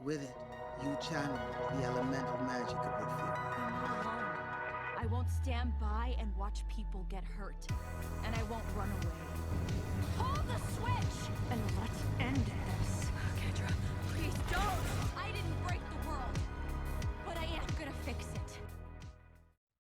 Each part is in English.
With it, you channel the elemental magic of the theory. I'm not alone. I won't stand by and watch people get hurt. And I won't run away. Hold the switch! And let's end this. Kendra, please don't! I didn't break the world. But I am gonna fix it.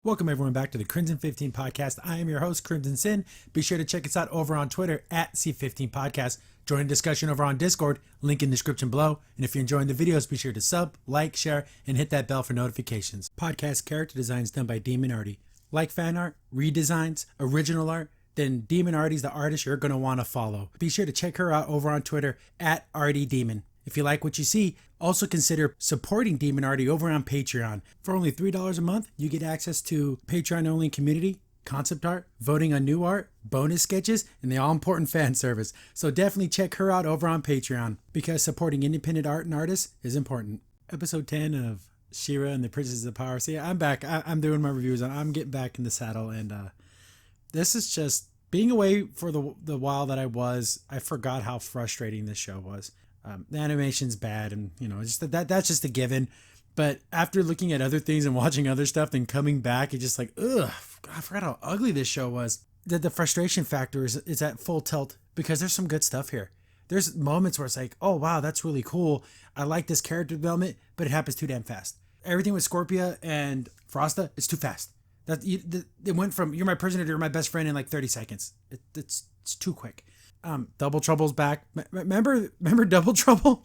Welcome everyone back to the Crimson 15 podcast. I am your host, Crimson Sin. Be sure to check us out over on Twitter at C15 Podcast. Join the discussion over on Discord, link in the description below. And if you're enjoying the videos, be sure to sub, like, share, and hit that bell for notifications. Podcast character designs done by Demon Artie. Like fan art, redesigns, original art, then Demon Artie's the artist you're going to want to follow. Be sure to check her out over on Twitter at ArtieDemon. If you like what you see, also consider supporting Demon Artie over on Patreon. For only $3 a month, you get access to Patreon-only community, concept art, voting on new art, bonus sketches, and the all-important fan service. So definitely check her out over on Patreon, because supporting independent art and artists is important. Episode 10 of She-Ra and the Princesses of Power. See, I'm back. I'm doing my reviews. I'm getting back in the saddle, and this is just being away for the while that I was. I forgot how frustrating this show was. The animation's bad, and just that's just a given. But after looking at other things and watching other stuff, then coming back, it's just like, ugh, I forgot how ugly this show was. The frustration factor is at full tilt, because there's some good stuff here. There's moments where it's like, oh wow, that's really cool. I like this character development, but it happens too damn fast. Everything with Scorpia and Frosta, it's too fast. It went from you're my prisoner to you're my best friend in like 30 seconds. It's too quick. Double Trouble's back. Remember Double Trouble?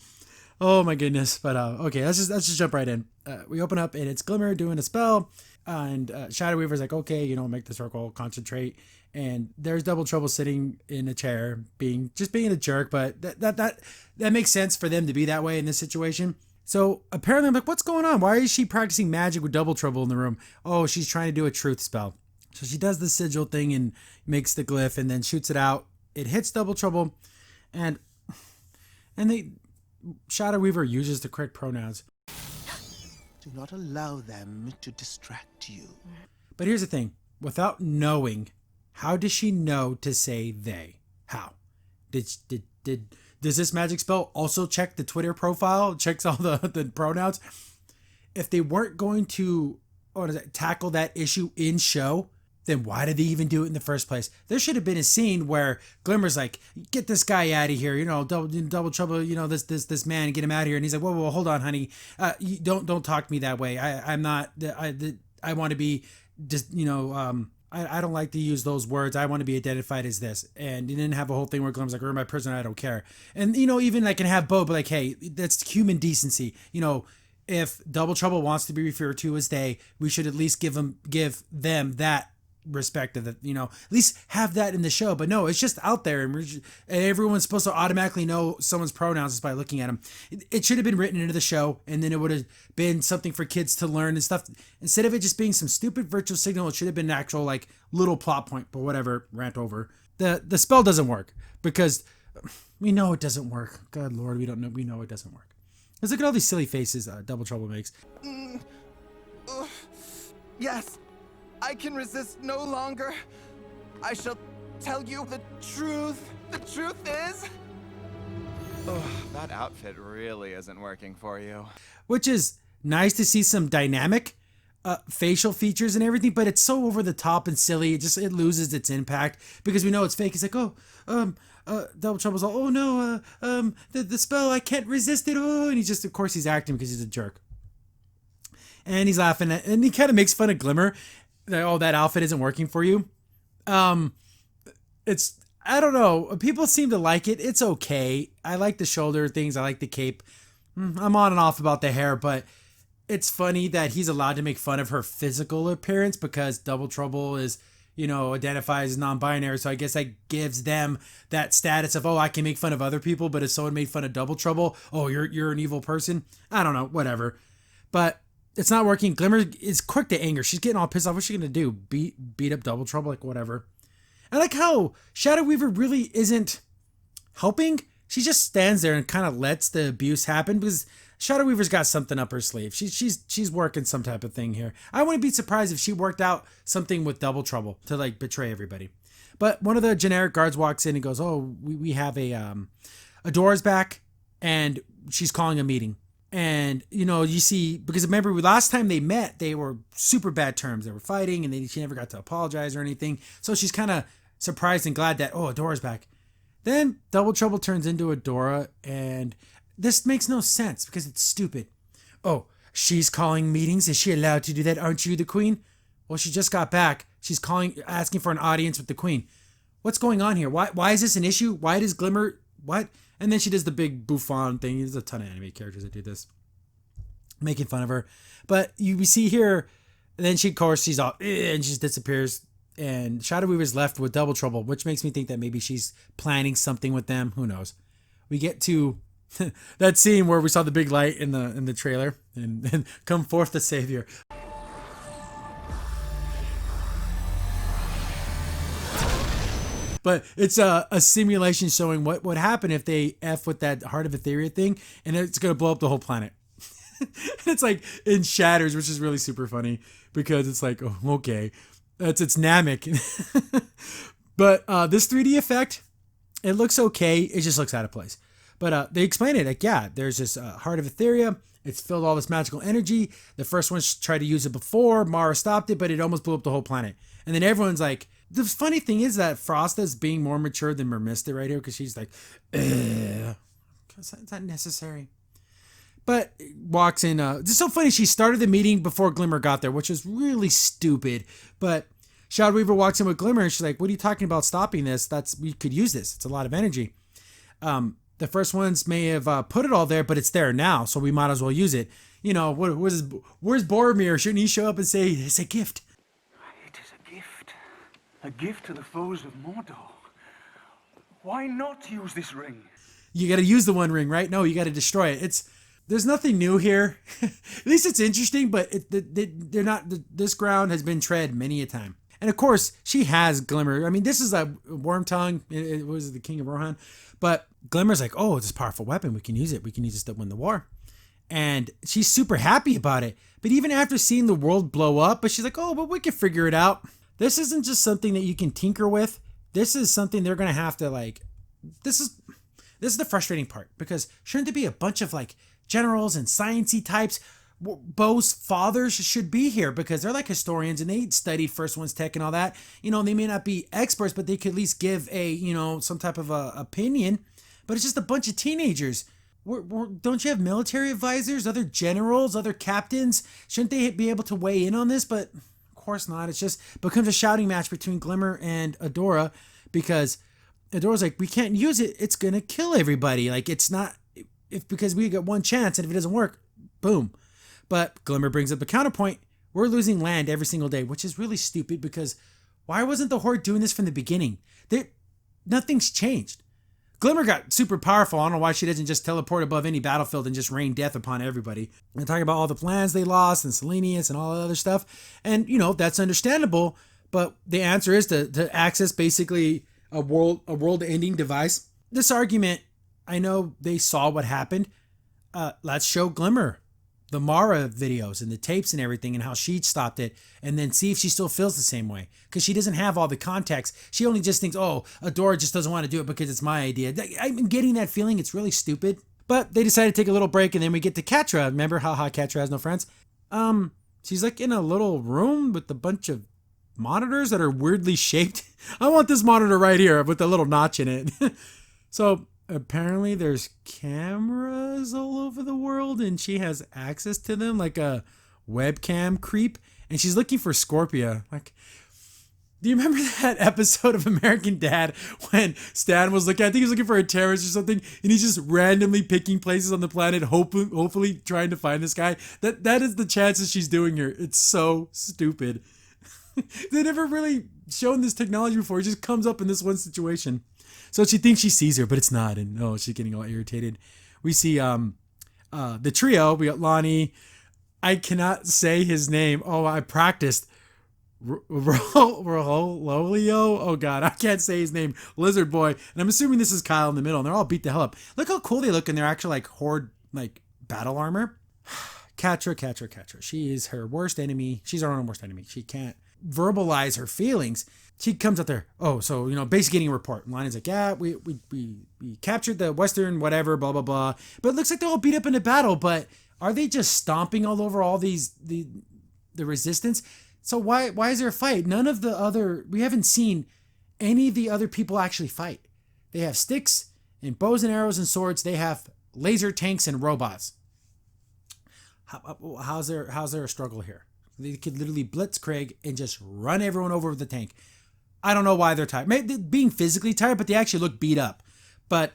Oh my goodness. But okay, let's just jump right in. We open up and it's Glimmer doing a spell, and Shadow Weaver's like, okay, make the circle, concentrate. And there's Double Trouble sitting in a chair, being a jerk. But that makes sense for them to be that way in this situation. So apparently I'm like, what's going on? Why is she practicing magic with Double Trouble in the room? Oh, she's trying to do a truth spell. So she does the sigil thing and makes the glyph and then shoots it out. It hits Double Trouble, and Shadow Weaver uses the correct pronouns. Do not allow them to distract you. But here's the thing. Without knowing, how does she know to say they? How? Does this magic spell also check the Twitter profile? Checks all the pronouns? If they weren't going to tackle that issue in show, then why did they even do it in the first place? There should have been a scene where Glimmer's like, get this guy out of here, Double Trouble, this man, get him out of here. And he's like, whoa, hold on, honey. You don't talk to me that way. I'm not, I want to be just, I don't like to use those words. I want to be identified as this. And you didn't have a whole thing where Glimmer's like, you're my prisoner, I don't care. And, even I can have Bo, but like, hey, that's human decency. If Double Trouble wants to be referred to as they, we should at least give them that respect of it, at least have that in the show. But no, it's just out there, and everyone's supposed to automatically know someone's pronouns just by looking at them. It should have been written into the show, and then it would have been something for kids to learn and stuff. Instead of it just being some stupid virtual signal, it should have been an actual like little plot point. But whatever, rant over. The spell doesn't work because we know it doesn't work. God Lord, we know it doesn't work. Let's look at all these silly faces Double Trouble makes. Yes, I can resist no longer. I shall tell you the truth. The truth is... Oh, that outfit really isn't working for you. Which is nice to see some dynamic facial features and everything, but it's so over the top and silly. It loses its impact because we know it's fake. It's like, Double Trouble's like, oh no, the spell, I can't resist it. Oh, and of course he's acting because he's a jerk. And he's laughing and he kind of makes fun of Glimmer. Like, oh, that outfit isn't working for you. I don't know. People seem to like it. It's okay. I like the shoulder things. I like the cape. I'm on and off about the hair, but it's funny that he's allowed to make fun of her physical appearance because Double Trouble is, identifies as non-binary. So I guess that gives them that status of, oh, I can make fun of other people, but if someone made fun of Double Trouble, oh, you're an evil person. I don't know, whatever. But it's not working. Glimmer is quick to anger. She's getting all pissed off. What's she gonna do? Beat up Double Trouble? Like, whatever. I like how Shadow Weaver really isn't helping. She just stands there and kind of lets the abuse happen because Shadow Weaver's got something up her sleeve. She's working some type of thing here. I wouldn't be surprised if she worked out something with Double Trouble to like betray everybody. But one of the generic guards walks in and goes, "Oh, we have a Adora's back, and she's calling a meeting." And, you know, you see, because remember, last time they met, they were super bad terms. They were fighting, and she never got to apologize or anything. So she's kind of surprised and glad that, oh, Adora's back. Then Double Trouble turns into Adora, and this makes no sense because it's stupid. Oh, she's calling meetings. Is she allowed to do that? Aren't you the queen? Well, she just got back. She's asking for an audience with the queen. What's going on here? Why is this an issue? Why does Glimmer, what? And then she does the big bouffon thing. There's a ton of anime characters that do this, making fun of her. But we see here, and then she, of course, she's all, and she just disappears. And Shadow Weaver's left with Double Trouble, which makes me think that maybe she's planning something with them. Who knows? We get to that scene where we saw the big light in the trailer, and come forth the savior. But it's a simulation showing what would happen if they F with that Heart of Etheria thing, and it's going to blow up the whole planet. It's like in shatters, which is really super funny because it's like, oh, okay, it's Namek. But this 3D effect, it looks okay. It just looks out of place. But they explain it like, yeah, there's this Heart of Etheria. It's filled all this magical energy. The first one tried to use it before. Mara stopped it, but it almost blew up the whole planet. And then everyone's like, the funny thing is that Frosta's being more mature than Mermista right here because she's like, it's not necessary. But walks in. It's so funny. She started the meeting before Glimmer got there, which was really stupid. But Shadow Weaver walks in with Glimmer, and she's like, "What are you talking about stopping this? We could use this. It's a lot of energy." The first ones may have put it all there, but it's there now, so we might as well use it. You know, where's Boromir? Shouldn't he show up and say it's a gift? It is a gift to the foes of Mordor. Why not use this ring? You got to use the One Ring, right? No, you got to destroy it. There's nothing new here. At least it's interesting, but they're not. This ground has been tread many a time. And of course, she has Glimmer. I mean, this is a Worm Tongue. It was the King of Rohan. But Glimmer's like, oh, it's a powerful weapon. We can use it. We can use this to win the war. And she's super happy about it. But even after seeing the world blow up, but she's like, oh, but we can figure it out. This isn't just something that you can tinker with. This is something they're going to have to like, this is the frustrating part, because shouldn't there be a bunch of like generals and sciencey types? Bo's fathers should be here because they're like historians and they studied First One's tech and all that. You know, they may not be experts, but they could at least give a, you know, some type of a opinion. But it's just a bunch of teenagers. Don't you have military advisors, other generals, other captains? Shouldn't they be able to weigh in on this? But of course not. It's just becomes a shouting match between Glimmer and Adora because Adora's like, we can't use it. It's going to kill everybody. Like, it's not, because we got one chance, and if it doesn't work, boom. But Glimmer brings up the counterpoint. We're losing land every single day, which is really stupid because why wasn't the Horde doing this from the beginning? Nothing's changed. Glimmer got super powerful. I don't know why she doesn't just teleport above any battlefield and just rain death upon everybody. They're talking about all the plans they lost and Selenius and all that other stuff. And, you know, that's understandable. But the answer is to access basically a world-ending device. This argument, I know they saw what happened. Let's show Glimmer the Mara videos and the tapes and everything and how she stopped it, and then see if she still feels the same way. Because she doesn't have all the context. She only just thinks, oh, Adora just doesn't want to do it because it's my idea. I'm getting that feeling. It's really stupid. But they decided to take a little break, and then we get to Catra. Remember how Catra has no friends? She's like in a little room with a bunch of monitors that are weirdly shaped. I want this monitor right here with a little notch in it. So apparently there's cameras all over the world and she has access to them like a webcam creep, and she's looking for Scorpia. Like, do you remember that episode of American Dad when Stan was looking, I think he was looking for a terrorist or something, and he's just randomly picking places on the planet, hopefully trying to find this guy? That is the chances she's doing here. It's so stupid. They never really shown this technology before. It just comes up in this one situation. So she thinks she sees her, but it's not. And she's getting all irritated. We see the trio. We got Lonnie. I cannot say his name. Oh, I practiced. Rolio. Oh God, I can't say his name. Lizard Boy. And I'm assuming this is Kyle in the middle. And they're all beat the hell up. Look how cool they look in their actual like Horde like battle armor. Catra. She is her worst enemy. She's our own worst enemy. She can't verbalize her feelings. She comes out there, oh, so, basically getting a report. And Lonnie's like, yeah, we captured the Western whatever, blah, blah, blah. But it looks like they're all beat up in a battle, but are they just stomping all over all the resistance? So why is there a fight? We haven't seen any of the other people actually fight. They have sticks and bows and arrows and swords. They have laser tanks and robots. How's there a struggle here? They could literally blitzkrieg and just run everyone over with the tank. I don't know why they're tired. Maybe being physically tired, but they actually look beat up. But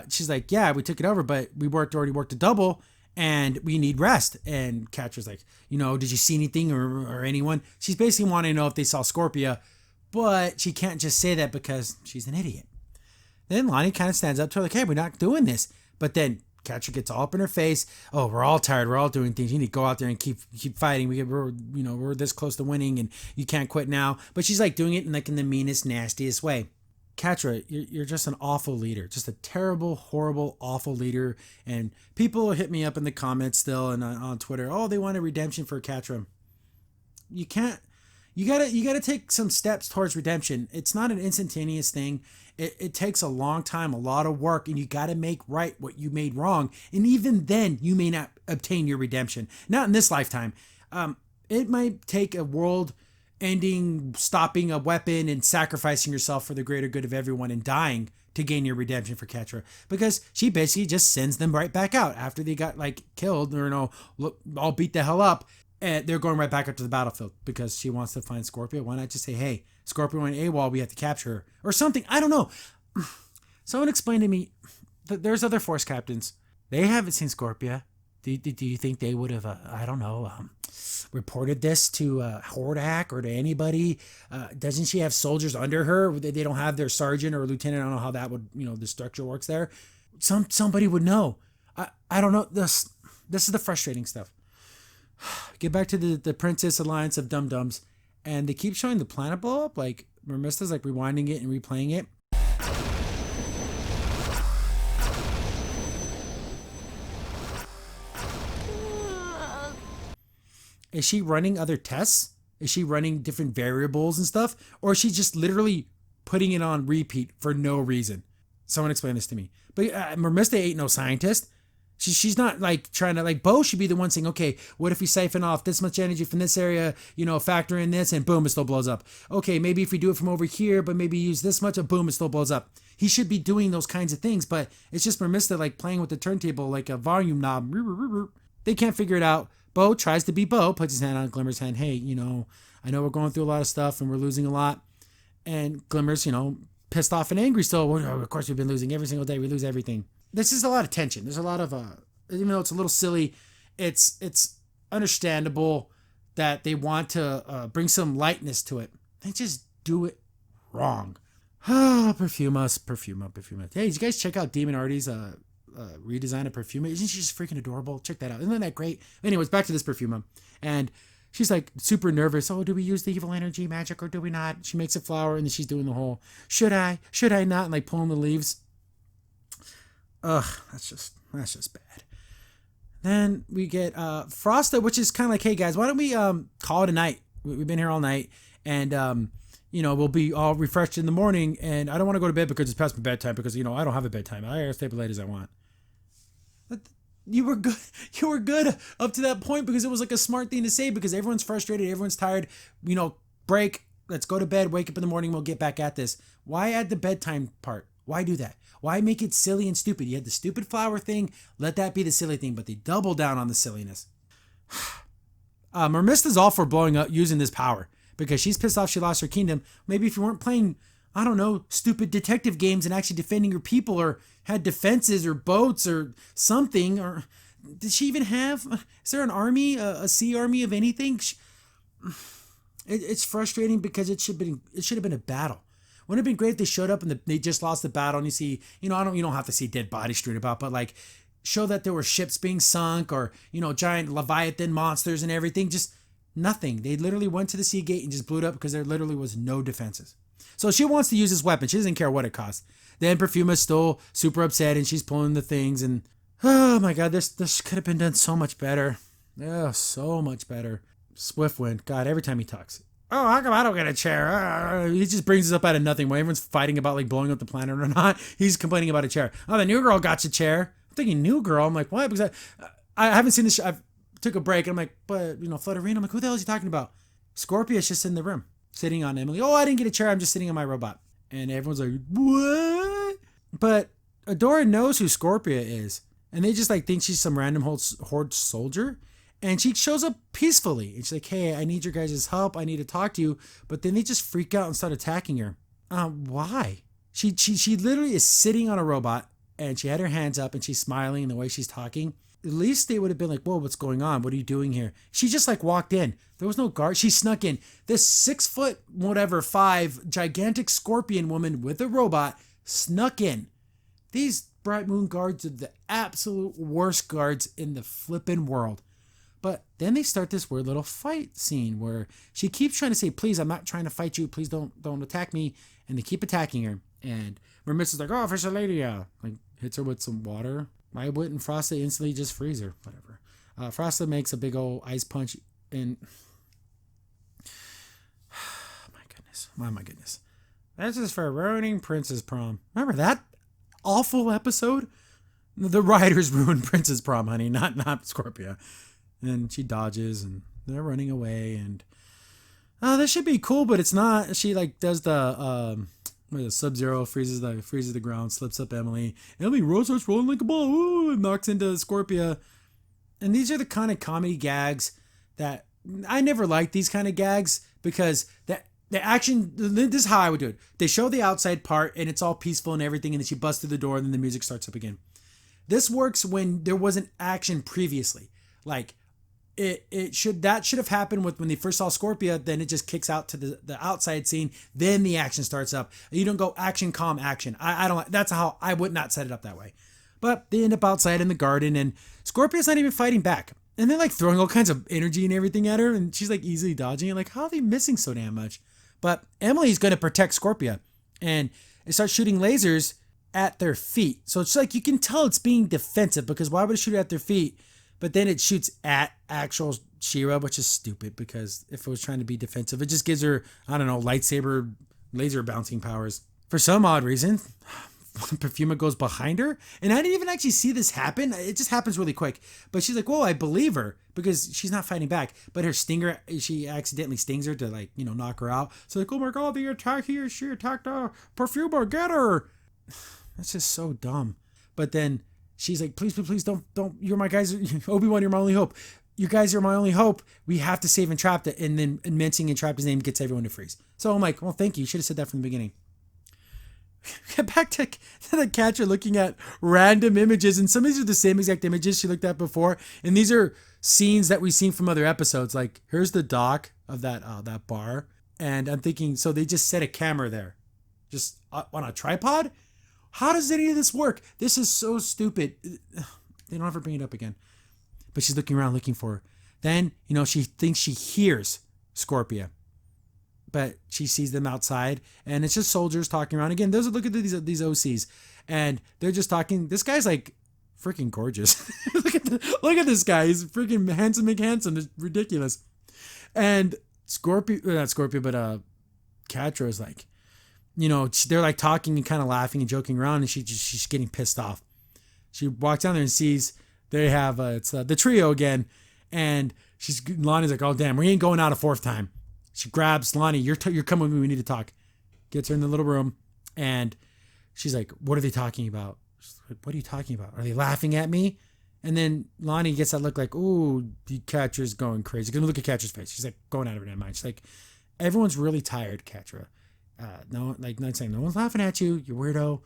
she's like, yeah, we took it over, but we already worked a double and we need rest. And Catra's like, did you see anything or anyone? She's basically wanting to know if they saw Scorpia, but she can't just say that because she's an idiot. Then Lonnie kind of stands up to her like, hey, we're not doing this. But then Catra gets all up in her face. Oh, we're all tired. We're all doing things. You need to go out there and keep fighting. We're this close to winning, and you can't quit now. But she's like doing it in the meanest, nastiest way. Catra, you're just an awful leader, just a terrible, horrible, awful leader. And people hit me up in the comments still and on Twitter. Oh, they wanted redemption for Catra. You can't. You gotta take some steps towards redemption. It's not an instantaneous thing. It takes a long time, a lot of work, and you got to make right what you made wrong. And even then, you may not obtain your redemption. Not in this lifetime. It might take a world-ending, stopping a weapon and sacrificing yourself for the greater good of everyone and dying to gain your redemption for Catra. Because she basically just sends them right back out after they got killed or all beat the hell up. And they're going right back up to the battlefield because she wants to find Scorpio. Why not just say, hey, Scorpio went AWOL, we have to capture her. Or something. I don't know. Someone explain to me that there's other Force captains. They haven't seen Scorpia. Do you think they would have, reported this to Hordak or to anybody? Doesn't she have soldiers under her? They don't have their sergeant or lieutenant. I don't know how that would, the structure works there. Somebody would know. I don't know. This is the frustrating stuff. Get back to the Princess Alliance of Dum Dums, and they keep showing the planet blow up. Mermista's rewinding it and replaying it. Is she running other tests? Is she running different variables and stuff? Or is she just literally putting it on repeat for no reason? Someone explain this to me. But Mermista ain't no scientist. She's not trying to Bo should be the one saying, okay, what if we siphon off this much energy from this area, factor in this and boom, it still blows up. Okay, maybe if we do it from over here, but maybe use this much, and boom, it still blows up. He should be doing those kinds of things, but it's just Mermista playing with the turntable like a volume knob. They can't figure it out. Bo tries to be Bo, puts his hand on Glimmer's hand. Hey, I know we're going through a lot of stuff and we're losing a lot. And Glimmer's, pissed off and angry still. Well, of course, we've been losing every single day. We lose everything. There's just a lot of tension. There's a lot of, even though it's a little silly, it's understandable that they want to bring some lightness to it. They just do it wrong. Perfuma. Hey, did you guys check out Demon Artie's redesign of Perfuma? Isn't she just freaking adorable? Check that out. Isn't that great? Anyways, back to this Perfuma. And she's super nervous. Oh, do we use the evil energy magic or do we not? She makes a flower and then she's doing the whole, should I not? And pulling the leaves. Ugh, that's just bad. Then we get Frosta, which is kind of hey guys, why don't we call it a night? We've been here all night, and we'll be all refreshed in the morning. And I don't want to go to bed because it's past my bedtime because I don't have a bedtime. I gotta stay up late as I want. But you were good. You were good up to that point because it was a smart thing to say because everyone's frustrated, everyone's tired. Break. Let's go to bed. Wake up in the morning. We'll get back at this. Why add the bedtime part? Why do that? Why make it silly and stupid? You had the stupid flower thing. Let that be the silly thing, but they double down on the silliness. Mermista's all for blowing up using this power because she's pissed off she lost her kingdom. Maybe if you weren't playing, I don't know, stupid detective games and actually defending your people or had defenses or boats or something, or did she even have, is there an army, a sea army of anything? It's frustrating because it should have been a battle. Wouldn't it have been great if they showed up and they just lost the battle and you see, you don't have to see dead bodies strewn about, but show that there were ships being sunk or, giant Leviathan monsters and everything. Just nothing. They literally went to the sea gate and just blew it up because there literally was no defenses. So she wants to use this weapon. She doesn't care what it costs. Then Perfuma's still super upset and she's pulling the things and, oh my God, this could have been done so much better. Yeah, so much better. Swiftwind, God, every time he talks, oh, how come I don't get a chair? He just brings this up out of nothing. When everyone's fighting about like blowing up the planet or not, he's complaining about a chair. Oh, the new girl got a chair. I'm thinking new girl. I'm like, what? Because I haven't seen this. I took a break and I'm like, but Flutterina. I'm like, who the hell is he talking about? Scorpia's just in the room, sitting on Emily. Oh, I didn't get a chair. I'm just sitting on my robot. And everyone's like, what? But Adora knows who Scorpia is. And they just like think she's some random horde soldier. And she shows up peacefully. And she's like, hey, I need your guys' help. I need to talk to you. But then they just freak out and start attacking her. Why? She literally is sitting on a robot and she had her hands up and she's smiling and the way she's talking. At least they would have been like, whoa, what's going on? What are you doing here? She just like walked in. There was no guard. She snuck in. This 6'5" gigantic scorpion woman with a robot snuck in. These Bright Moon guards are the absolute worst guards in the flippin' world. But then they start this weird little fight scene where she keeps trying to say, please, I'm not trying to fight you. Please don't attack me. And they keep attacking her. And Mermitz is like, oh, Fisher Lady, like hits her with some water. Why wouldn't Frosta instantly just freeze her? Whatever. Frosta makes a big old ice punch and oh my goodness. This is for ruining Prince's prom. Remember that awful episode? The writers ruined Prince's prom, honey, not Scorpia. And she dodges and they're running away and this should be cool, but it's not. She like does the Sub-Zero freezes the ground, slips up Emily. Emily starts rolling like a ball, ooh, and knocks into Scorpia. And these are the kind of comedy gags that I never liked. These kind of gags because the action. This is how I would do it. They show the outside part and it's all peaceful and everything, and then she busts through the door and then the music starts up again. This works when there wasn't action previously. Like it should have happened when they first saw Scorpia. Then it just kicks out to the outside scene. Then the action starts up. You don't go action, calm, action. I don't. That's how I would not set it up that way. But they end up outside in the garden and Scorpia's not even fighting back. And they're like throwing all kinds of energy and everything at her. And she's like easily dodging it. Like, how are they missing so damn much? But Emily's going to protect Scorpia. And it starts shooting lasers at their feet. So it's like you can tell it's being defensive because why would it shoot at their feet? But then it shoots at actual She-Ra, which is stupid because if it was trying to be defensive, it just gives her, I don't know, lightsaber laser bouncing powers. For some odd reason, Perfuma goes behind her. And I didn't even actually see this happen. It just happens really quick. But she's like, whoa, I believe her because she's not fighting back. But her stinger, she accidentally stings her to like, knock her out. So like, oh my God, she attacked Perfuma, get her. That's just so dumb. But then she's like, please, don't, you're my guys. Obi-Wan, you're my only hope. You guys are my only hope. We have to save Entrapta. And then mentioning Entrapta's name gets everyone to freeze. So I'm like, well, thank you. You should have said that from the beginning. Get back to the catcher looking at random images. And some of these are the same exact images she looked at before. And these are scenes that we've seen from other episodes. Like, here's the dock of that bar. And I'm thinking, so they just set a camera there. Just on a tripod? How does any of this work? This is so stupid. They don't ever bring it up again. But she's looking around looking for her. Then, she thinks she hears Scorpia. But she sees them outside. And it's just soldiers talking around. Again, look at these OCs. And they're just talking. This guy's like freaking gorgeous. look at this guy. He's freaking handsome McHandsome. It's ridiculous. And not Scorpio, but Catra is like, they're like talking and kind of laughing and joking around, and she's getting pissed off. She walks down there and sees they have it's the trio again, and Lonnie's like, oh damn, we ain't going out a fourth time. She grabs Lonnie, you're coming with me, we need to talk. Gets her in the little room, and she's like, what are they talking about? She's like, what are you talking about? Are they laughing at me? And then Lonnie gets that look like, ooh, the Catra's going crazy. Gonna look at Catra's face. She's like going out of her damn mind. She's like, everyone's really tired, Catra. Not saying no one's laughing at you, you weirdo.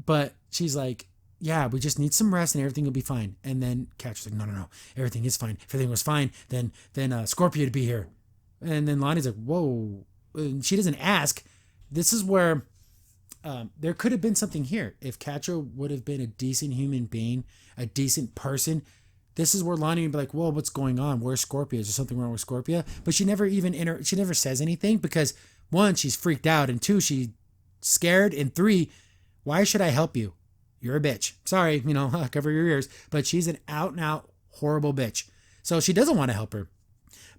But she's like, yeah, we just need some rest and everything will be fine. And then Catra's like, no, everything is fine. If everything was fine, then Scorpio would be here. And then Lonnie's like, whoa. And she doesn't ask. This is where there could have been something here. If Catra would have been a decent human being, a decent person, this is where Lonnie would be like, whoa, what's going on? Where's Scorpio? Is there something wrong with Scorpio? But she never even she never says anything because one, she's freaked out, and two, she's scared, and three, why should I help you? You're a bitch. Sorry, cover your ears, but she's an out and out horrible bitch. So she doesn't want to help her.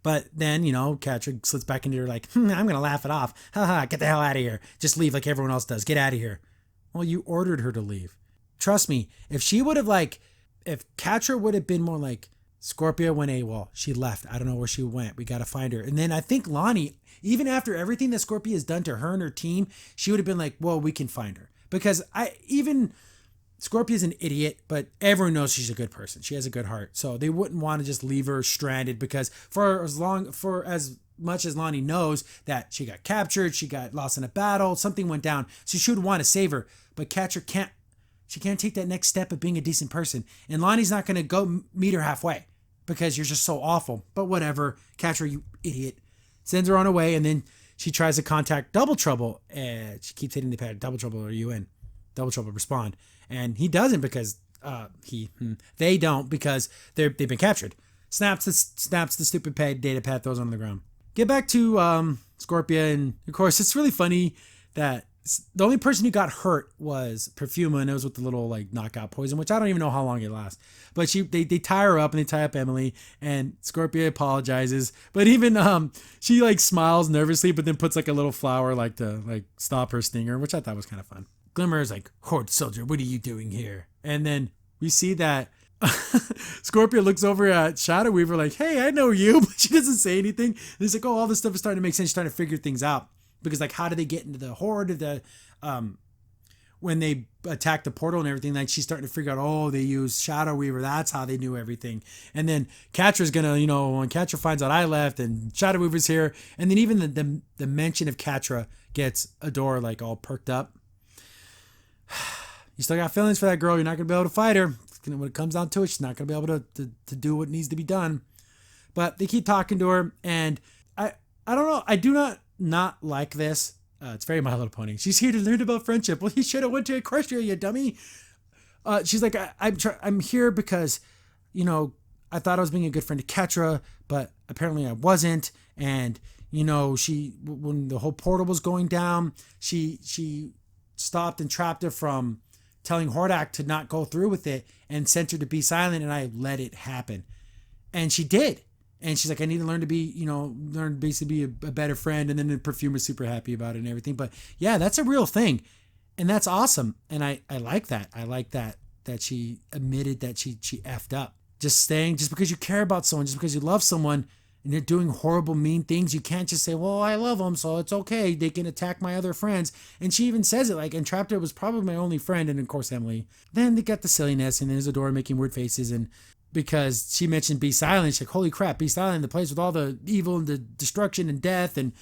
But then, Catra slips back into her like, I'm going to laugh it off. Haha, get the hell out of here. Just leave like everyone else does. Get out of here. Well, you ordered her to leave. Trust me, if she would have if Catra would have been more like, Scorpia went AWOL. She left. I don't know where she went. We got to find her. And then I think Lonnie, even after everything that Scorpia has done to her and her team, she would have been like, well, we can find her. Because Scorpia's an idiot, but everyone knows she's a good person. She has a good heart. So they wouldn't want to just leave her stranded because for as much as Lonnie knows that she got captured, she got lost in a battle, something went down. So she would want to save her. But Catra can't take that next step of being a decent person. And Lonnie's not going to go meet her halfway because you're just so awful. But whatever. Catra, you idiot. Sends her on her way, and then she tries to contact Double Trouble. And she keeps hitting the pad. Double Trouble, are you in? Double Trouble, respond. And he doesn't because they don't because they've been captured. Snaps the stupid data pad, throws it on the ground. Get back to Scorpia, and of course it's really funny that the only person who got hurt was Perfuma, and it was with the little like knockout poison, which I don't even know how long it lasts. But they tie her up, and they tie up Emily, and Scorpia apologizes. But even she like smiles nervously, but then puts like a little flower like to like stop her stinger, which I thought was kind of fun. Glimmer is like, Horde Soldier, what are you doing here? And then we see that Scorpia looks over at Shadow Weaver like, hey, I know you, but she doesn't say anything. And it's like, oh, all this stuff is starting to make sense. She's starting to figure things out. Because like, how did they get into the Horde? When they attacked the portal and everything, like she's starting to figure out, oh, they use Shadow Weaver. That's how they knew everything. And then Catra's gonna, when Catra finds out I left and Shadow Weaver's here, and then even the mention of Catra gets Adora like all perked up. You still got feelings for that girl. You're not going to be able to fight her. When it comes down to it, she's not going to be able to do what needs to be done. But they keep talking to her. And I don't know. I do not like this. It's very My Little Pony. She's here to learn about friendship. Well, you should have went to Equestria, you dummy. She's like, I'm here because, I thought I was being a good friend to Catra, but apparently I wasn't. And, when the whole portal was going down, she stopped and trapped her from telling Hordak to not go through with it and sent her to be silent, and I let it happen. And she did. And she's like, I need to learn to be, learn basically be a better friend. And then the Perfumer's super happy about it and everything. But yeah, that's a real thing. And that's awesome. And I like that. I like that she admitted that she effed up. Just because you care about someone, just because you love someone, and they're doing horrible, mean things, you can't just say, well, I love them, so it's okay. They can attack my other friends. And she even says it, like, Entrapta was probably my only friend, and of course, Emily. Then they got the silliness, and there's Adora making weird faces, and because she mentioned Be Silent, she's like, holy crap, Be Silent, the place with all the evil and the destruction and death. And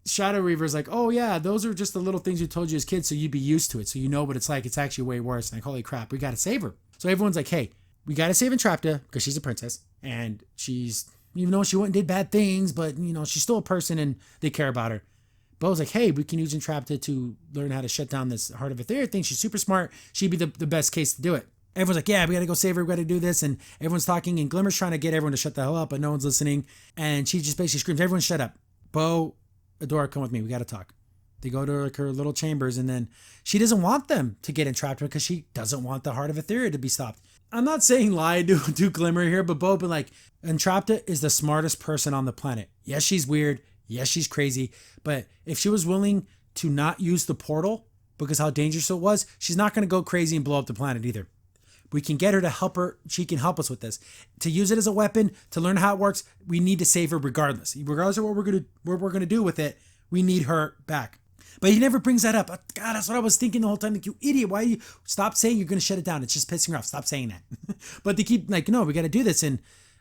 Shadow Reaver's like, oh yeah, those are just the little things we told you as kids, so you'd be used to it, so you know what it's like. It's actually way worse. And like, holy crap, we gotta save her. So everyone's like, hey, we gotta save Entrapta, because she's a princess, and she's, even though she went and did bad things, but, she's still a person and they care about her. Bo's like, hey, we can use Entrapta to learn how to shut down this Heart of Aether thing. She's super smart. She'd be the best case to do it. Everyone's like, yeah, we got to go save her. We got to do this. And everyone's talking, and Glimmer's trying to get everyone to shut the hell up, but no one's listening. And she just basically screams, everyone shut up. Bo, Adora, come with me. We got to talk. They go to like her little chambers, and then she doesn't want them to get Entrapta because she doesn't want the Heart of Aether to be stopped. I'm not saying lie to Glimmer here, but Bo, but like, Entrapta is the smartest person on the planet. Yes, she's weird. Yes, she's crazy. But if she was willing to not use the portal because how dangerous it was, she's not going to go crazy and blow up the planet either. We can get her to help her. She can help us with this. To use it as a weapon, to learn how it works, we need to save her regardless. Regardless of what we're gonna do with it, we need her back. But he never brings that up. God, that's what I was thinking the whole time. Like, you idiot, why you stop saying you're going to shut it down? It's just pissing her off. Stop saying that. But they keep like, no, we got to do this. And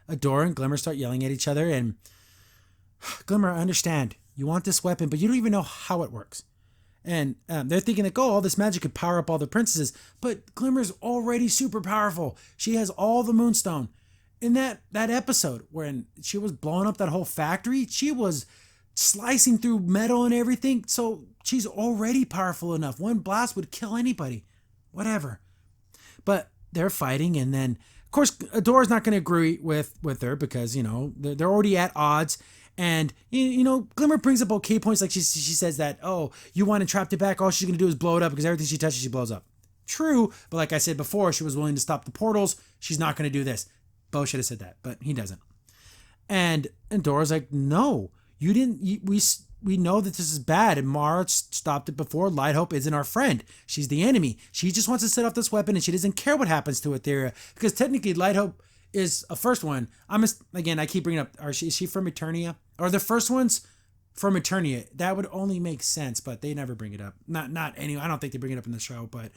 Adora and Glimmer start yelling at each other. And Glimmer, I understand. You want this weapon, but you don't even know how it works. And they're thinking like, oh, all this magic could power up all the princesses. But Glimmer's already super powerful. She has all the Moonstone. In that episode when she was blowing up that whole factory, she was slicing through metal and everything. So she's already powerful enough. One blast would kill anybody. Whatever. But they're fighting, and then of course Adora's not going to agree with her because they're already at odds. And Glimmer brings up okay points, like she says that, oh, you want Entrapta back, all she's going to do is blow it up because everything she touches she blows up. True, but like I said before, she was willing to stop the portals. She's not going to do this. Bo should have said that, but he doesn't. And Dora's like, no, you didn't. We know that this is bad, and Mara stopped it before. Lighthope isn't our friend. She's the enemy. She just wants to set off this weapon, and she doesn't care what happens to Etheria, because technically Lighthope is a first one. Again, I keep bringing up, is she from Eternia? Or the first one's from Eternia? That would only make sense, but they never bring it up. Not anyway. I don't think they bring it up in the show, but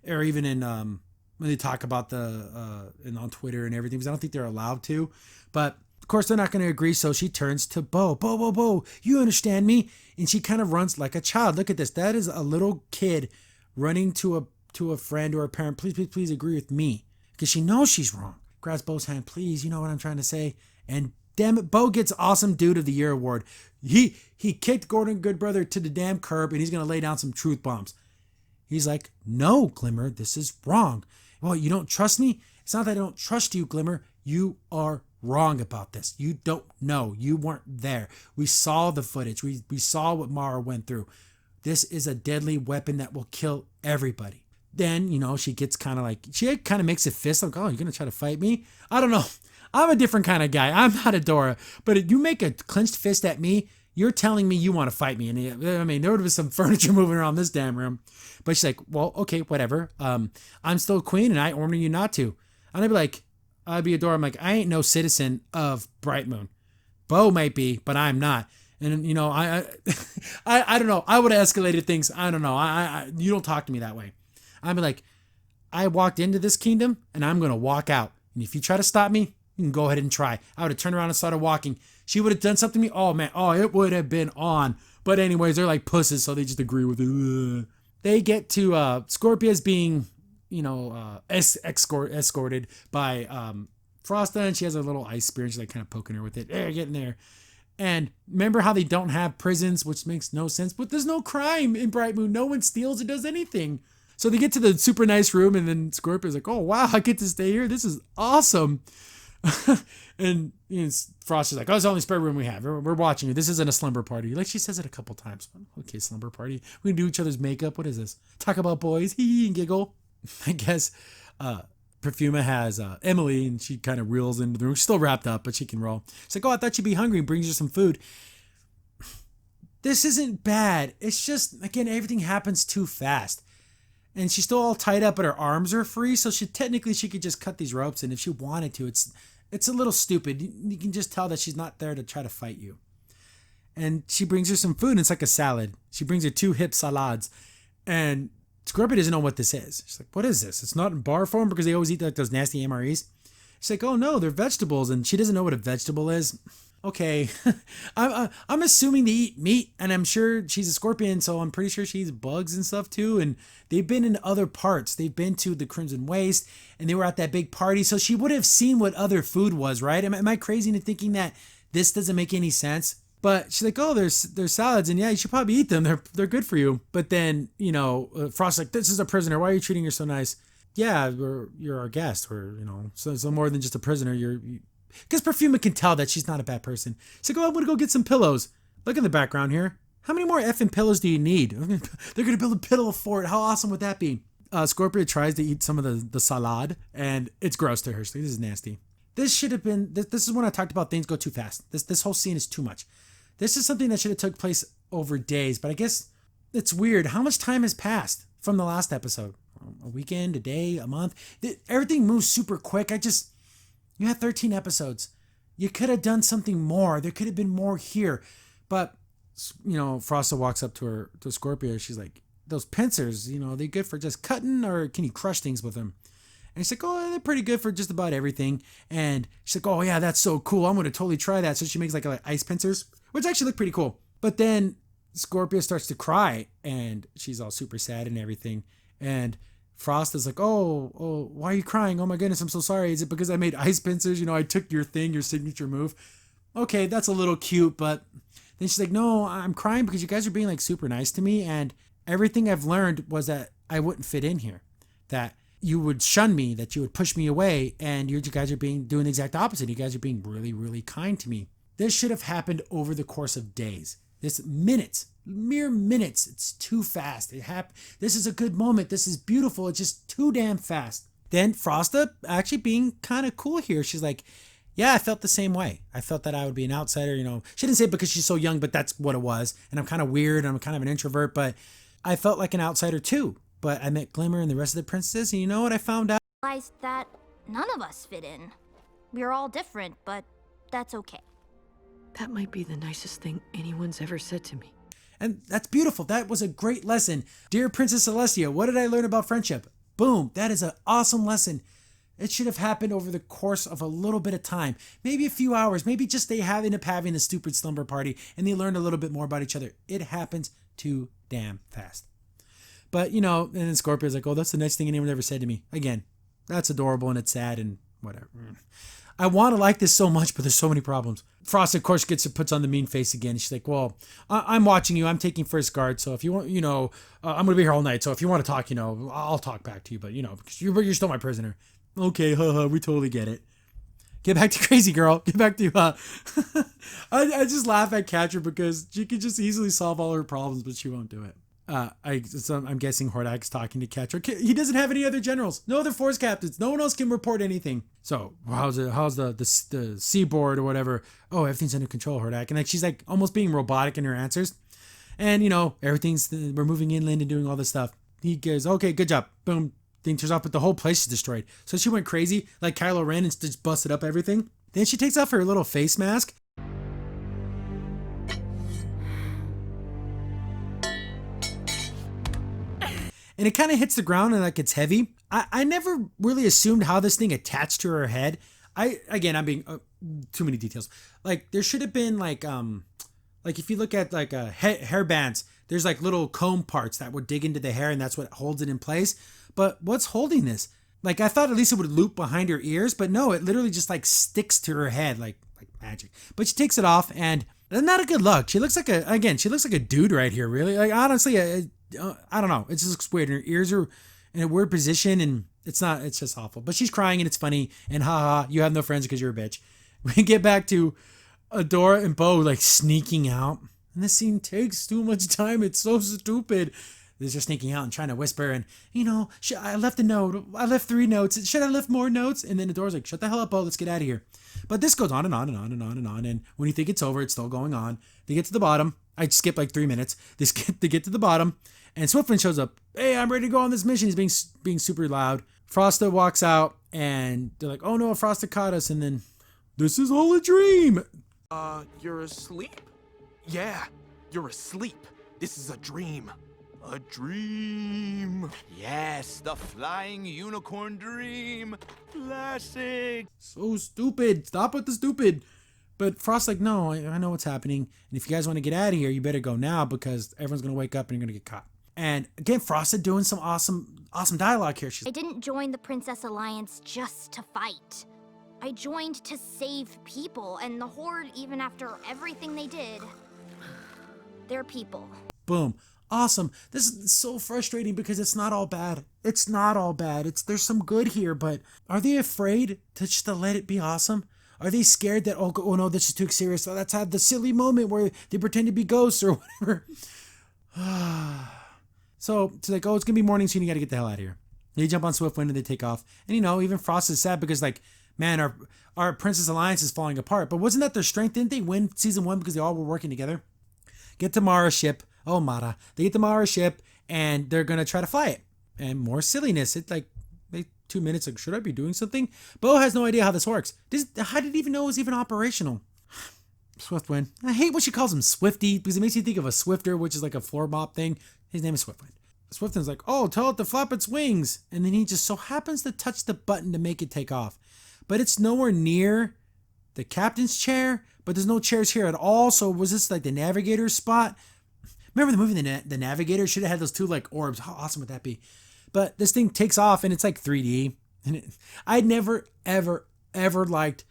or even in when they talk about the on Twitter and everything, because I don't think they're allowed to. But of course, they're not going to agree, so she turns to Bo. Bo, you understand me? And she kind of runs like a child. Look at this. That is a little kid running to a friend or a parent. Please agree with me, because she knows she's wrong. Grabs Bo's hand. Please, you know what I'm trying to say. And damn it, Bo gets Awesome Dude of the Year award. He kicked Gordon Goodbrother to the damn curb, and he's going to lay down some truth bombs. He's like, no, Glimmer, this is wrong. Well, you don't trust me? It's not that I don't trust you, Glimmer. You are wrong about this. You don't know. You weren't there. We saw the footage. We saw what Mara went through. This is a deadly weapon that will kill everybody. Then, she gets kind of makes a fist like, oh, you're going to try to fight me? I don't know. I'm a different kind of guy. I'm not a Dora. But if you make a clenched fist at me, you're telling me you want to fight me. And there would have been some furniture moving around this damn room. But she's like, well, okay, whatever. I'm still queen and I order you not to. And I'd be a Dora. I'm like, I ain't no citizen of Bright Moon. Bo might be, but I'm not. And, I don't know. I would have escalated things. I don't know. You don't talk to me that way. I'd be like, I walked into this kingdom and I'm going to walk out. And if you try to stop me, you can go ahead and try. I would have turned around and started walking. She would have done something to me. Oh, man. Oh, it would have been on. But anyways, they're like pusses, so they just agree with it. Ugh. They get to Scorpia's being, escorted by Frosta, and she has a little ice spear, and she's kind of poking her with it. Get in there. And remember how they don't have prisons, which makes no sense. But there's no crime in Bright Moon. No one steals or does anything. So they get to the super nice room, and then Scorpia's like, oh, wow, I get to stay here. This is awesome. And Frost is like, oh, it's the only spare room we have. We're watching you. This isn't a slumber party. She says it a couple times. Okay, slumber party. We can do each other's makeup. What is this? Talk about boys. Hee and giggle. I guess Perfuma has Emily, and she kind of reels into the room. She's still wrapped up, but she can roll. She's like, oh, I thought you'd be hungry, and brings you some food. This isn't bad. It's just, again, everything happens too fast. And she's still all tied up, but her arms are free, so she could just cut these ropes, and if she wanted to, it's a little stupid. You can just tell that she's not there to try to fight you. And she brings her some food, and it's like a salad. She brings her 2 hip salads, and Scorpia doesn't know what this is. She's like, what is this? It's not in bar form, because they always eat those nasty MREs. She's like, oh no, they're vegetables, and she doesn't know what a vegetable is. Okay, I'm assuming they eat meat, and I'm sure she's a scorpion, so I'm pretty sure she eats bugs and stuff too. And they've been in other parts. They've been to the Crimson Waste, and they were at that big party, so she would have seen what other food was, right? Am I crazy into thinking that this doesn't make any sense? But she's like, oh, there's salads, and yeah, you should probably eat them. They're good for you. But then, Frost's like, this is a prisoner. Why are you treating her so nice? Yeah, you're our guest. We're, so more than just a prisoner. Because Perfuma can tell that she's not a bad person. She's like, oh, I'm going to go get some pillows. Look in the background here. How many more effing pillows do you need? They're going to build a pillow fort. How awesome would that be? Scorpia tries to eat some of the salad, and it's gross to her. She's like, this is nasty. This should have been, this is when I talked about things go too fast. This whole scene is too much. This is something that should have took place over days, but I guess it's weird. How much time has passed from the last episode? A weekend, a day, a month? Everything moves super quick. You had 13 episodes. You could have done something more. There could have been more here. But, Frosta walks up to Scorpia. She's like, those pincers, are they good for just cutting, or can you crush things with them? And she's like, oh, they're pretty good for just about everything. And she's like, oh, yeah, that's so cool. I'm going to totally try that. So she makes like ice pincers, which actually look pretty cool. But then Scorpia starts to cry, and she's all super sad and everything. And Frost is like, oh, why are you crying? Oh my goodness, I'm so sorry. Is it because I made ice pincers? I took your signature move. Okay, that's a little cute, but then she's like, no, I'm crying because you guys are being like super nice to me, and everything I've learned was that I wouldn't fit in here, that you would shun me, that you would push me away, and you guys are doing the exact opposite. You guys are being really, really kind to me. This should have happened over the course of days. This minutes, mere minutes. It's too fast. This is a good moment. This is beautiful. It's just too damn fast. Then Frosta actually being kind of cool here. She's like, yeah, I felt the same way. I felt that I would be an outsider, you know. She didn't say it because she's so young, but that's what it was. And I'm kind of weird. I'm kind of an introvert, but I felt like an outsider too. But I met Glimmer and the rest of the princesses, and you know what I found out? Realized that none of us fit in. We're all different, but that's okay. That might be the nicest thing anyone's ever said to me. And that's beautiful. That was a great lesson. Dear Princess Celestia, what did I learn about friendship? Boom. That is an awesome lesson. It should have happened over the course of a little bit of time. Maybe a few hours. Maybe just they end up having a stupid slumber party and they learned a little bit more about each other. It happens too damn fast. But, you know, and then Scorpio's like, oh, that's the nicest thing anyone ever said to me. Again, that's adorable and it's sad and whatever. I want to like this so much, but there's so many problems. Frost, of course, puts on the mean face again. She's like, well, I'm watching you. I'm taking first guard. So if you want, you know, I'm going to be here all night. So if you want to talk, you know, I'll talk back to you. But, you know, because you're still my prisoner. Okay, haha, we totally get it. Get back to crazy girl. Get back to, I just laugh at Catcher because she could just easily solve all her problems, but she won't do it. I'm guessing Hordak's talking to Catcher. He doesn't have any other generals, no other force captains. No one else can report anything. So how's the seaboard or whatever? Oh, everything's under control, Hordak. And like she's like almost being robotic in her answers. And you know we're moving inland and doing all this stuff. He goes, okay, good job. Boom. Thing turns out, but the whole place is destroyed. So she went crazy, like Kylo Ren, and just busted up everything. Then she takes off her little face mask. And it kind of hits the ground and like it's heavy. I never really assumed how this thing attached to her head. I'm being too many details. Like there should have been like if you look at like hair bands, there's like little comb parts that would dig into the hair and that's what holds it in place. But what's holding this? Like I thought at least it would loop behind her ears, but no, it literally just like sticks to her head like magic. But she takes it off and not a good look. She looks like a dude right here, really. Like honestly, I don't know. It just looks weird. Her ears are in a weird position and it's just awful. But she's crying and it's funny and haha, you have no friends because you're a bitch. We get back to Adora and Bo like sneaking out. And this scene takes too much time. It's so stupid. They're just sneaking out and trying to whisper and, you know, I left a note. I left 3 notes. Should I left more notes? And then Adora's like, shut the hell up, Bo. Let's get out of here. But this goes on and on and on and on and on. And when you think it's over, it's still going on. They get to the bottom. I skip like 3 minutes. They get to the bottom. And Swiftwind shows up. Hey, I'm ready to go on this mission. He's being super loud. Frosta walks out and they're like, oh no, Frosta caught us. And then, this is all a dream. You're asleep? Yeah, you're asleep. This is a dream. A dream. Yes, the flying unicorn dream. Classic. So stupid. Stop with the stupid. But Frost's like, no, I know what's happening. And if you guys want to get out of here, you better go now because everyone's going to wake up and you're going to get caught. And again, Frosta doing some awesome dialogue here. I didn't join the Princess Alliance just to fight. I joined to save people, and the Horde, even after everything they did, they're people. Boom. Awesome. This is so frustrating because it's not all bad. It's not all bad. There's some good here, but are they afraid to let it be awesome? Are they scared that, oh no, this is too serious? So let's have the silly moment where they pretend to be ghosts or whatever. So it's like, oh, it's going to be morning soon. You got to get the hell out of here. They jump on Swiftwind and they take off. And, you know, even Frost is sad because, like, man, our Princess Alliance is falling apart. But wasn't that their strength? Didn't they win season 1 because they all were working together? Get to Mara's ship. Oh, Mara. They get to Mara's ship and they're going to try to fly it. And more silliness. It's like 2 minutes. Like, should I be doing something? Bo has no idea how this works. How did he even know it was even operational? Swiftwind. I hate what she calls him Swifty because it makes you think of a Swifter, which is like a floor mop thing. His name is Swiftwind. Swiftwind's like, oh, tell it to flap its wings. And then he just so happens to touch the button to make it take off. But it's nowhere near the captain's chair, but there's no chairs here at all. So was this like the navigator's spot? Remember the movie The Navigator? Should have had those 2 like orbs. How awesome would that be? But this thing takes off and it's like 3D. And I'd never, ever, ever liked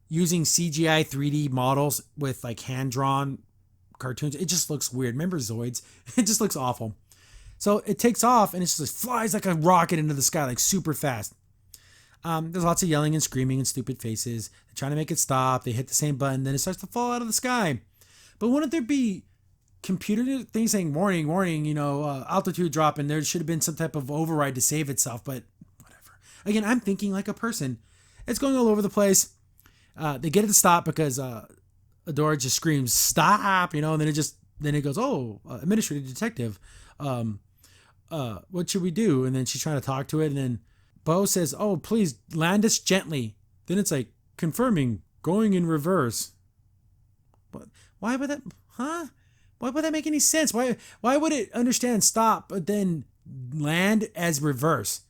using CGI 3D models with like hand-drawn cartoons. It just looks weird. Remember Zoids? It just looks awful. So it takes off and it just flies like a rocket into the sky, like super fast. There's lots of yelling and screaming and stupid faces. They're trying to make it stop. They hit the same button, then it starts to fall out of the sky. But wouldn't there be computer things saying warning, warning, altitude drop, and there should have been some type of override to save itself, but whatever. Again, I'm thinking like a person. It's going all over the place. They get it to stop because Adora just screams, "Stop!" And then it goes, "Oh, administrative detective, what should we do?" And then she's trying to talk to it, and then Bo says, "Oh, please land us gently." Then it's like confirming, going in reverse. What? Why would that? Huh? Why would that make any sense? Why would it understand stop but then land as reverse?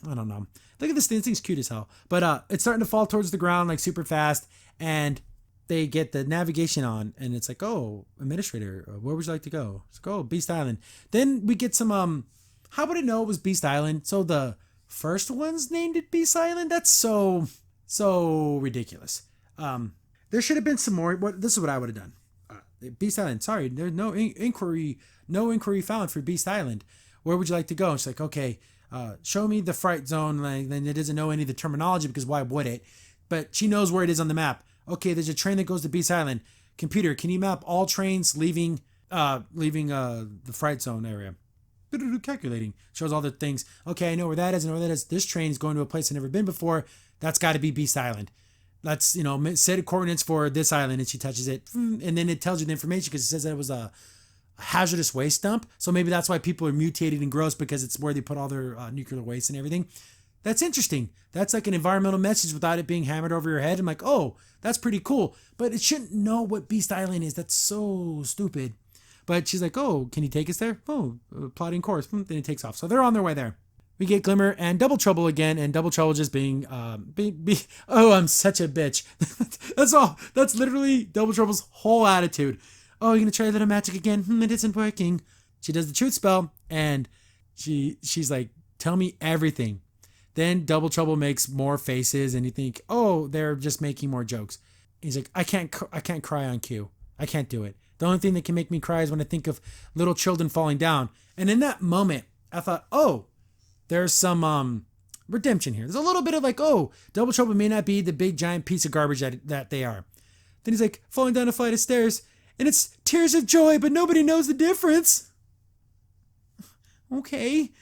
I don't know. Look at this thing. This thing's cute as hell. But it's starting to fall towards the ground like super fast, and they get the navigation on, and it's like, "Oh, administrator, where would you like to go?" It's like, "Oh, Beast Island." Then we get some how would it know it was Beast Island? So the first one's named it Beast Island? That's so ridiculous. There should have been some more. This is what I would have done. Beast Island. Sorry, there's no inquiry found for Beast Island. Where would you like to go? And she's like, "Okay, show me the fright zone." Like, then it doesn't know any of the terminology because why would it? But she knows where it is on the map. Okay, there's a train that goes to Beast Island. Computer, can you map all trains leaving the fright zone area? Calculating. Shows all the things. Okay, I know where that is. I know where that is. This train is going to a place I've never been before. That's got to be Beast Island. Let's, set coordinates for this island. And she touches it. And then it tells you the information because it says that it was a hazardous waste dump. So maybe that's why people are mutated and gross, because it's where they put all their nuclear waste and everything. That's interesting. That's like an environmental message without it being hammered over your head. I'm like, oh, that's pretty cool. But it shouldn't know what Beast Island is. That's so stupid. But she's like, "Oh, can you take us there?" "Oh, plotting course." Then it takes off. So they're on their way there. We get Glimmer and Double Trouble again, and Double Trouble just being, oh, I'm such a bitch. That's all. That's literally Double Trouble's whole attitude. "Oh, you're going to try that magic again? It isn't working." She does the truth spell, and she's like, "Tell me everything." Then Double Trouble makes more faces, and you think, "Oh, they're just making more jokes." He's like, I can't cry on cue. I can't do it. The only thing that can make me cry is when I think of little children falling down." And in that moment, I thought, oh, there's some redemption here. There's a little bit of like, oh, Double Trouble may not be the big giant piece of garbage that they are. Then he's like falling down a flight of stairs, and it's tears of joy, but nobody knows the difference. Okay.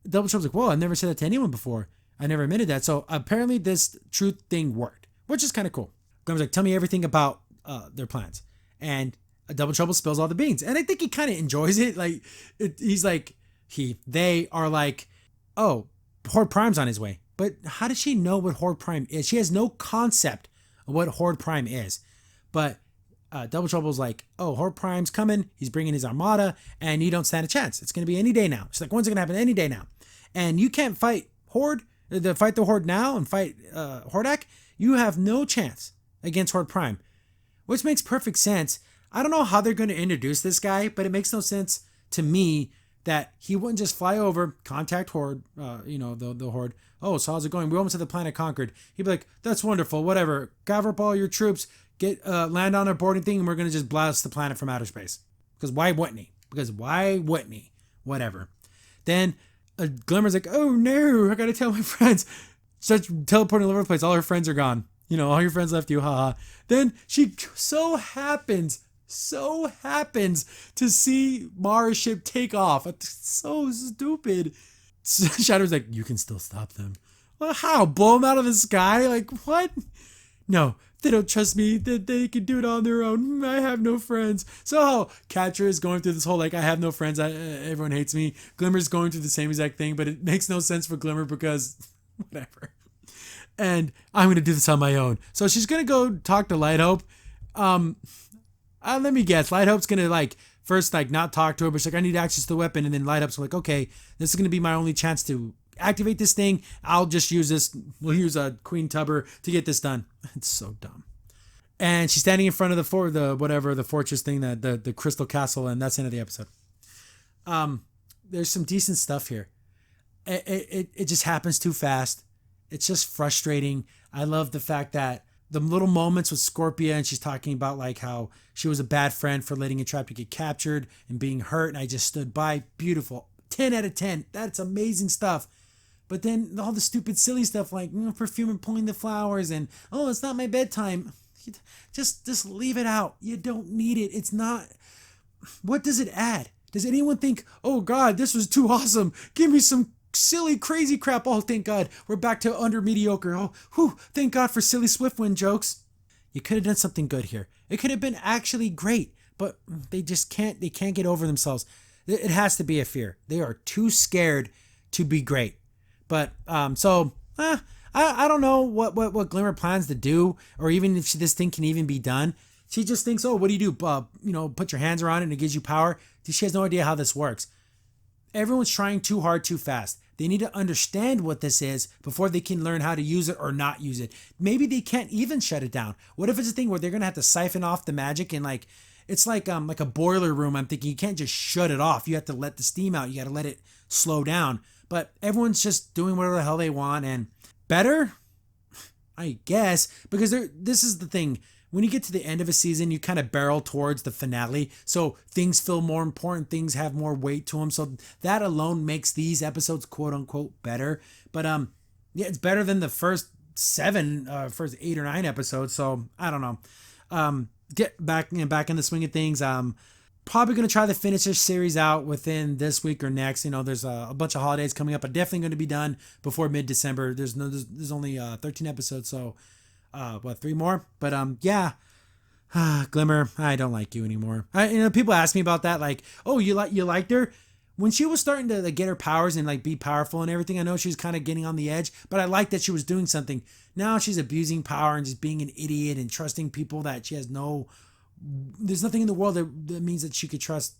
Double Trouble's like, "Whoa, I've never said that to anyone before. I never admitted that." So apparently this truth thing worked, which is kind of cool. Glimmer's like, "Tell me everything about their plans." And Double Trouble spills all the beans. And I think he kind of enjoys it. Like, they are like, "Oh, Horde Prime's on his way." But how does she know what Horde Prime is? She has no concept of what Horde Prime is. But Double Trouble's like, "Oh, Horde Prime's coming. He's bringing his armada, and you don't stand a chance. It's going to be any day now." She's like, "When's it going to happen? Any day now. And you can't fight fight the Horde now and fight Hordak. You have no chance against Horde Prime." Which makes perfect sense. I don't know how they're going to introduce this guy, but it makes no sense to me that he wouldn't just fly over, contact Horde, the Horde. "Oh, so how's it going? We almost had the planet conquered." He'd be like, "That's wonderful, whatever. Gather up all your troops, land on a boarding thing, and we're going to just blast the planet from outer space." Because why wouldn't he? Whatever. Then Glimmer's like, "Oh no, I got to tell my friends." Starts teleporting all over the place. All her friends are gone. All your friends left you, haha. Then she so happens to see Mara's ship take off. It's so stupid. Shadow's like, "You can still stop them." Well, how? Blow them out of the sky? Like, what? No, they don't trust me that they can do it on their own. I have no friends. So Catra is going through this whole, like, I have no friends. Everyone hates me. Glimmer's going through the same exact thing, but it makes no sense for Glimmer because whatever. And I'm going to do this on my own. So she's going to go talk to Light Hope. Let me guess. Light Hope's going to first not talk to her, but she's like, "I need access to the weapon." And then Light Hope's like, "Okay, this is going to be my only chance to activate this thing. I'll just use this. We'll use a Queen Tubber to get this done." It's so dumb. And she's standing in front of the fortress thing, the Crystal Castle, and that's the end of the episode. There's some decent stuff here. It just happens too fast. It's just frustrating. I love the fact that the little moments with Scorpia, and she's talking about how she was a bad friend for letting Entrapta get captured and being hurt, and I just stood by. Beautiful. 10 out of 10. That's amazing stuff. But then all the stupid silly stuff like perfume and pulling the flowers and, "Oh, it's not my bedtime." Just leave it out. You don't need it. It's not. What does it add? Does anyone think, "Oh God, this was too awesome. Give me some silly, crazy crap. Oh, thank God. We're back to under mediocre. Oh, whew, thank God for silly Swiftwind jokes. You could have done something good here. It could have been actually great, but they just can't. They can't get over themselves. It has to be a fear. They are too scared to be great. But I don't know what Glimmer plans to do, or even if this thing can even be done. She just thinks, oh, what do? Put your hands around it and it gives you power. She has no idea how this works. Everyone's trying too hard, too fast. They need to understand what this is before they can learn how to use it or not use it. Maybe they can't even shut it down. What if it's a thing where they're gonna have to siphon off the magic and it's like a boiler room. I'm thinking you can't just shut it off. You have to let the steam out. You got to let it slow down. But everyone's just doing whatever the hell they want, and better, I guess, because this is the thing. When you get to the end of a season, you kind of barrel towards the finale. So things feel more important. Things have more weight to them. So that alone makes these episodes, quote unquote, better. But yeah, it's better than the first 8 or 9 episodes. So I don't know. Get back in the swing of things. Probably going to try to finish this series out within this week or next. There's a bunch of holidays coming up, but definitely going to be done before mid-December. There's only 13 episodes, so 3 more? But yeah. Glimmer, I don't like you anymore. People ask me about that, like, oh, you liked her? When she was starting to get her powers and be powerful and everything, I know she was kind of getting on the edge, but I liked that she was doing something. Now she's abusing power and just being an idiot and trusting people that she has there's nothing in the world that means that she could trust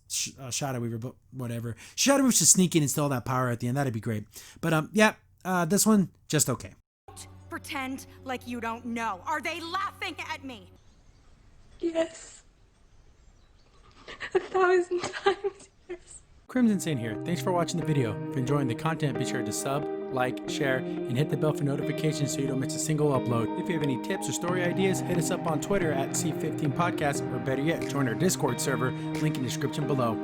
Shadow Weaver, but whatever. Shadow Weaver should sneak in and steal that power at the end. That'd be great. But this one, just okay. Pretend like you don't know. Are they laughing at me? Yes. 1,000 times yes. Crimson Sin here. Thanks for watching the video. If you're enjoying the content, be sure to sub, like, share, and hit the bell for notifications so you don't miss a single upload. If you have any tips or story ideas, hit us up on Twitter at C15 Podcast, or better yet, join our Discord server, link in the description below.